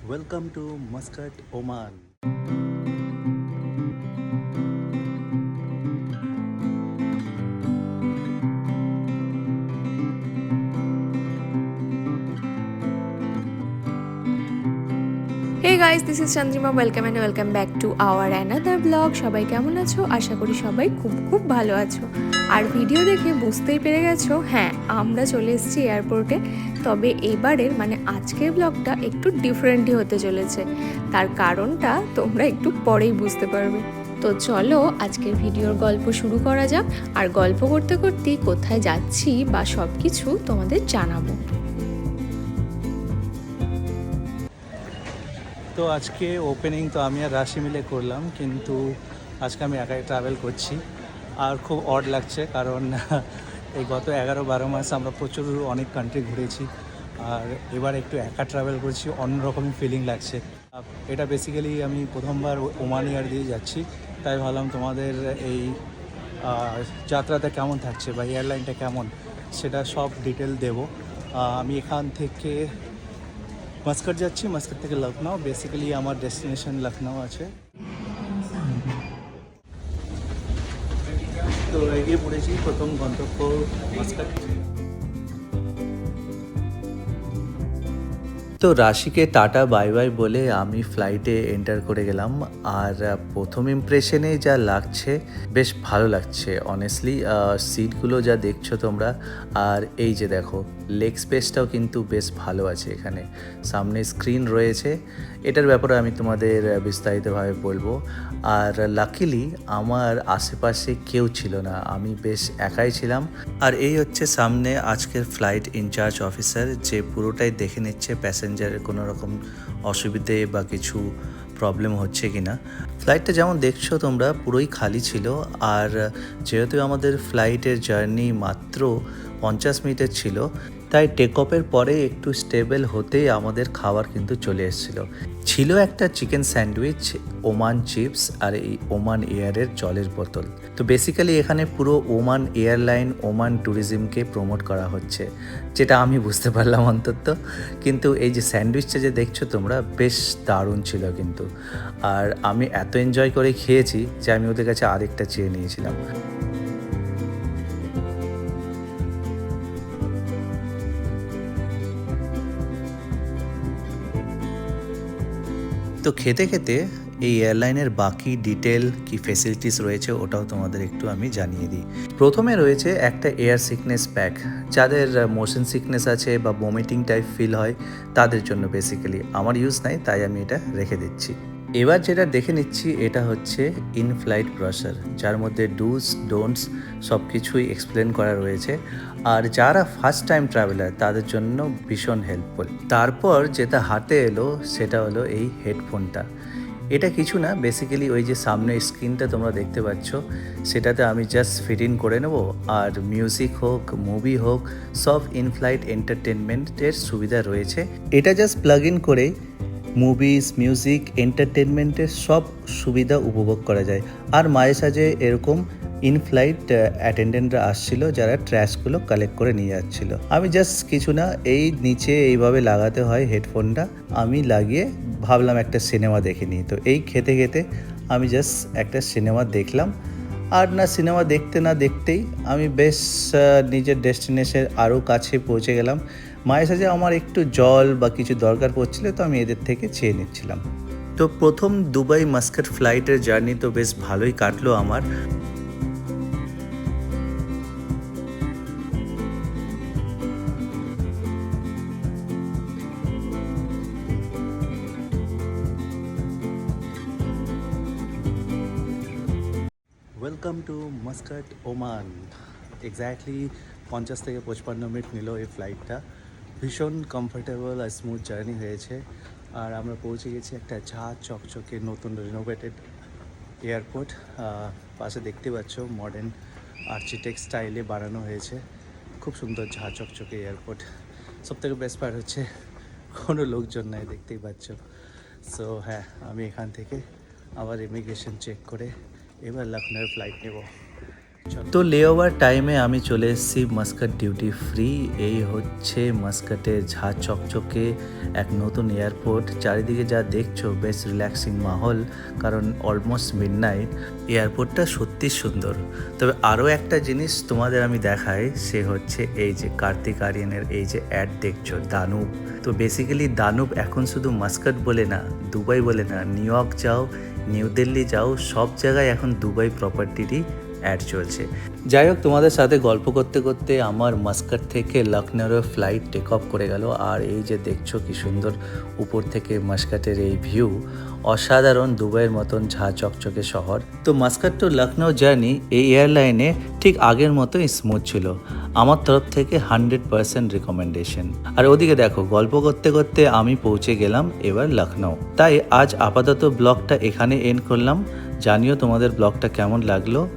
Welcome to Muscat, Oman. Hey guys, this is Chandrima. Welcome back to our another blog. সবাই কেমন আছো? আশা করি সবাই খুব খুব ভালো আছো। আর ভিডিও দেখে বুঝতেই পেরে গেছো, হ্যাঁ আমরা চলে এসেছি এয়ারপোর্টে। তবে এবারের মানে আজকের ব্লগটা একটু ডিফারেন্টই হতে চলেছে। তার কারণটা তোমরা একটু পরেই বুঝতে পারবে। তো চলো আজকের ভিডিওর গল্প শুরু করা যাক। আর গল্প করতে করতেই কোথায় যাচ্ছি বা সব কিছু তোমাদের জানাবো। তো আজকে ওপেনিং তো আমি আর রাশি মিলে করলাম, কিন্তু আজকে আমি একাই ট্রাভেল করছি। আর খুব অড লাগছে, কারণ এই গত 11-12 মাস আমরা প্রচুর অনেক কান্ট্রি ঘুরেছি। আর এবার একটু একা ট্রাভেল করছি, অন্যরকমই ফিলিং লাগছে। এটা বেসিক্যালি আমি প্রথমবার ওমান এয়ার দিয়ে যাচ্ছি, তাই ভাবলাম তোমাদের এই যাত্রাটা কেমন থাকছে বা এয়ারলাইনটা কেমন সেটা সব ডিটেল দেবো। আমি এখান থেকে মাস্কাট যাচ্ছি, মাস্কাট থেকে লখনউ। বেসিক্যালি আমার ডেস্টিনেশন লখনউ আছে। তো এগিয়ে পড়েছি, প্রথম গন্তব্য মাস্কাট। তো রাশিকে টাটা বাই বাই বলে আমি ফ্লাইটে এন্টার করে গেলাম। আর প্রথম ইমপ্রেশনে যা লাগছে, বেশ ভালো লাগছে অনেস্টলি। সিটগুলো যা দেখছো তোমরা, আর এই যে দেখো লেগ স্পেসটাও কিন্তু বেশ ভালো আছে এখানে। সামনে স্ক্রিন রয়েছে, এটার ব্যাপারে আমি তোমাদের বিস্তারিতভাবে বলবো। আর লাকিলি আমার আশেপাশে কেউ ছিল না, আমি বেশ একাই ছিলাম। আর এই হচ্ছে সামনে আজকের ফ্লাইট ইনচার্জ অফিসার, যে পুরোটাই দেখে নিচ্ছে প্যাসেঞ্জারের কোনো রকম অসুবিধে বা কিছু প্রবলেম হচ্ছে কি না। ফ্লাইটটা যেমন দেখছো তোমরা পুরোই খালি ছিল। আর যেহেতু আমাদের ফ্লাইটের জার্নি মাত্র 50 মিনিটের ছিল, তাই টেক অফের পরে একটু স্টেবল হতেই আমাদের খাবার কিন্তু চলে এসেছিলো। ছিল একটা চিকেন স্যান্ডউইচ, ওমান চিপস আর এই ওমান এয়ারের জলের বোতল। তো বেসিক্যালি এখানে পুরো ওমান এয়ারলাইন, ওমান ট্যুরিজমকে প্রমোট করা হচ্ছে, যেটা আমি বুঝতে পারলাম অন্তত। কিন্তু এই যে স্যান্ডউইচটা যে দেখছো তোমরা, বেশ দারুণ ছিল কিন্তু। আর আমি এত এনজয় করে খেয়েছি যে আমি ওদের কাছে আরেকটা চেয়ে নিয়েছিলাম। তো খেতে খেতে এই এয়ারলাইনের বাকি ডিটেল কি ফেসিলিটিস রয়েছে ওটাও তোমাদের একটু আমি জানিয়ে দিই। প্রথমে রয়েছে একটা এয়ার সিকনেস প্যাক, যাদের মোশন সিকনেস আছে বা বমিটিং টাইপ ফিল হয় তাদের জন্য। বেসিক্যালি আমার ইউজ নাই, তাই আমি এটা রেখে দিচ্ছি। এবার যেটা দেখে নিচ্ছি, এটা হচ্ছে ইন ফ্লাইট ব্রশার, যার মধ্যে ডুস ডোন্টস সব কিছুই এক্সপ্লেন করা রয়েছে। আর যারা ফার্স্ট টাইম ট্রাভেলার তাদের জন্য ভীষণ হেল্পফুল। তারপর যেটা হাতে এলো সেটা হলো এই হেডফোনটা। এটা কিছু না, বেসিক্যালি ওই যে সামনে স্ক্রিনটা তোমরা দেখতে পাচ্ছ, সেটাতে আমি জাস্ট ফিট ইন করে নেব। আর মিউজিক হোক, মুভি হোক, সব ইন ফ্লাইট এন্টারটেনমেন্টের সুবিধা রয়েছে। এটা জাস্ট প্লাগ ইন করে মুভিজ, মিউজিক, এন্টারটেনমেন্টের সব সুবিধা উপভোগ করা যায়। আর মাঝে সাঝে এরকম ইন ফ্লাইট অ্যাটেন্ডেন্টরা আসছিল, যারা ট্র্যাশগুলো কালেক্ট করে নিয়ে যাচ্ছিল। আমি জাস্ট কিছু না, এই নিচে এইভাবে লাগাতে হয় হেডফোনটা, আমি লাগিয়ে ভাবলাম একটা সিনেমা দেখে নিই। তো এই খেতে খেতে আমি জাস্ট একটা সিনেমা দেখলাম। আর না সিনেমা দেখতে না দেখতেই আমি বেশ নিজের ডেস্টিনেশনের আরও কাছে পৌঁছে গেলাম। মাঝে সাঝে আমার একটু জল বা কিছু দরকার পড়ছিল, তো আমি এদের থেকে চেয়ে নিচ্ছিলাম। তো প্রথম দুবাই মাস্কাট ফ্লাইটের জার্নি তো বেশ ভালোই কাটলো আমার। Welcome to Muscat, Oman. Exactly 50 থেকে 55 মিনিট নিল এই ফ্লাইটটা। ভীষণ কমফোর্টেবল আর স্মুথ জার্নি হয়েছে। আর আমরা পৌঁছে গেছি একটা ঝাঁ চকচকে নতুন রিনোভেটেড এয়ারপোর্ট। পাশে দেখতে পাচ্ছ মডার্ন আর্কিটেক্ট স্টাইলে বানানো হয়েছে। খুব সুন্দর ঝাঁ চকচকে এয়ারপোর্ট। সবথেকে বেস্ট পার্ট হচ্ছে কোনো লোকজন নাই, দেখতেই পাচ্ছ। সো হ্যাঁ, আমি এখান থেকে আবার ইমিগ্রেশন চেক করে এবার লখনউয়ের ফ্লাইট নেব। তো লেওভার টাইমে আমি চলে এসেছি মাস্কাট ডিউটি ফ্রি। এই হচ্ছে মাস্কাটের ঝাঁ চকচকে এক নতুন এয়ারপোর্ট। চারিদিকে যা দেখছো বেশ রিল্যাক্সিং মাহল, কারণ অলমোস্ট মিডনাইট। এয়ারপোর্টটা সত্যি সুন্দর। তবে আরও একটা জিনিস তোমাদের আমি দেখাই, সে হচ্ছে এই যে কার্তিক আরিয়ানের এই যে অ্যাড দেখছো দানুব। তো বেসিক্যালি দানুব এখন শুধু মাস্কাট বলে না, দুবাই বলে না, নিউ ইয়র্ক যাও, নিউ দিল্লি যাও, সব জায়গায় এখন দুবাই প্রপার্টিরই অ্যাড চলছে। যাই হোক, তোমাদের সাথে গল্প করতে করতে আমার মাস্কাট থেকে লখনৌর ফ্লাইট টেক অফ করে গেল। আর এই যে দেখছো কি সুন্দর উপর থেকে মাস্কাটের এই ভিউ, অসাধারণ দুবাইয়ের মতন ঝাঁ চকচকে শহর। তো মাস্কাট টু লখনৌ জার্নি এই এয়ারলাইনে ঠিক আগের মতোই স্মুথ ছিল। আমার তরফ থেকে 100% রিকমেন্ডেশন। আর ওদিকে দেখো, গল্প করতে করতে আমি পৌঁছে গেলাম এবার লখনৌ। তাই আজ আপাতত ব্লগটা এখানে এন্ড করলাম। জানিও তোমাদের ব্লগটা কেমন লাগলো।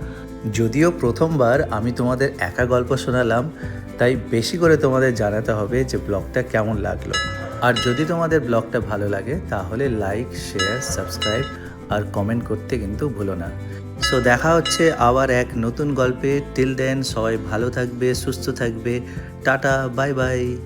যদিও প্রথমবার আমি তোমাদের একা গল্প শোনালাম, তাই বেশি করে তোমাদের জানাতে হবে যে ব্লগটা কেমন লাগলো। আর যদি তোমাদের ব্লগটা ভালো লাগে তাহলে লাইক, শেয়ার, সাবস্ক্রাইব আর কমেন্ট করতে কিন্তু ভুলো না। সো দেখা হচ্ছে আবার এক নতুন গল্পে। টিল দেন সবাই ভালো থাকবে, সুস্থ থাকবে। Tata, bye bye.